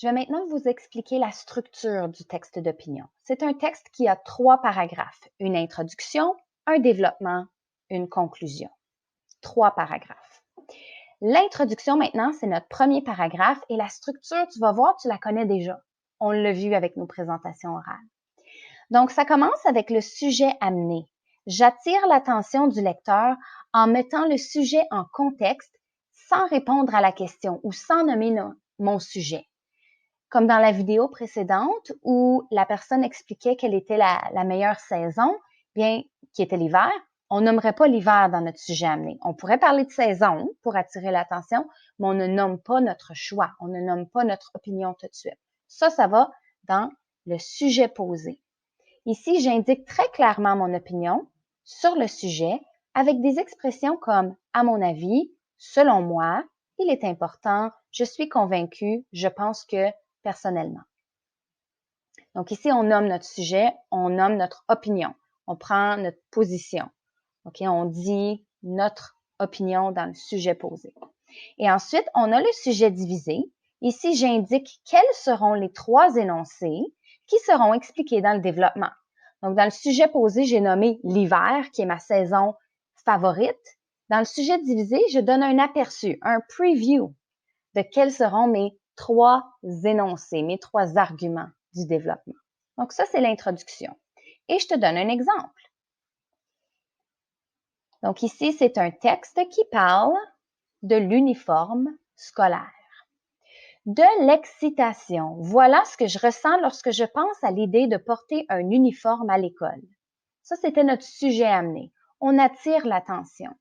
Je vais maintenant vous expliquer la structure du texte d'opinion. C'est un texte qui a 3 paragraphes, une introduction, un développement, une conclusion. 3 paragraphes. L'introduction maintenant, c'est notre premier paragraphe et la structure, tu vas voir, tu la connais déjà. On l'a vu avec nos présentations orales. Donc, ça commence avec le sujet amené. J'attire l'attention du lecteur en mettant le sujet en contexte sans répondre à la question ou sans nommer mon sujet. Comme dans la vidéo précédente où la personne expliquait quelle était la meilleure saison, bien, qui était l'hiver, on nommerait pas l'hiver dans notre sujet amené. On pourrait parler de saison pour attirer l'attention, mais on ne nomme pas notre choix, on ne nomme pas notre opinion tout de suite. Ça va dans le sujet posé. Ici, j'indique très clairement mon opinion sur le sujet avec des expressions comme « à mon avis »,« selon moi »,« il est important »,« je suis convaincu »,« je pense que », personnellement. Donc ici, on nomme notre sujet, on nomme notre opinion, on prend notre position. OK, on dit notre opinion dans le sujet posé. Et ensuite, on a le sujet divisé. Ici, j'indique quels seront les 3 énoncés qui seront expliqués dans le développement. Donc, dans le sujet posé, j'ai nommé l'hiver, qui est ma saison favorite. Dans le sujet divisé, je donne un aperçu, un preview de quels seront mes 3 énoncés, mes 3 arguments du développement. Donc, ça, c'est l'introduction. Et je te donne un exemple. Donc, ici, c'est un texte qui parle de l'uniforme scolaire. De l'excitation. Voilà ce que je ressens lorsque je pense à l'idée de porter un uniforme à l'école. Ça, c'était notre sujet amené. On attire l'attention.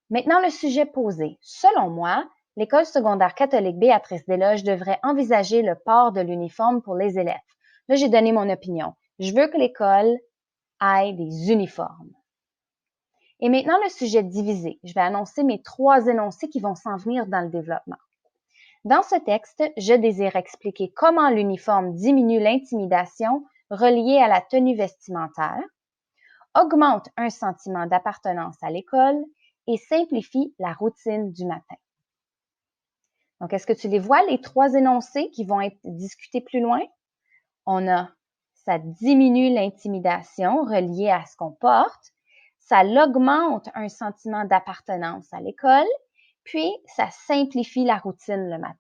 Maintenant, le sujet posé. Selon moi, l'École secondaire catholique Béatrice Desloges devrait envisager le port de l'uniforme pour les élèves. Là, j'ai donné mon opinion. Je veux que l'école ait des uniformes. Et maintenant, le sujet divisé. Je vais annoncer mes 3 énoncés qui vont s'en venir dans le développement. Dans ce texte, je désire expliquer comment l'uniforme diminue l'intimidation reliée à la tenue vestimentaire, augmente un sentiment d'appartenance à l'école et simplifie la routine du matin. Donc, est-ce que tu les vois, les 3 énoncés qui vont être discutés plus loin? On a, ça diminue l'intimidation reliée à ce qu'on porte, ça augmente un sentiment d'appartenance à l'école, puis ça simplifie la routine le matin.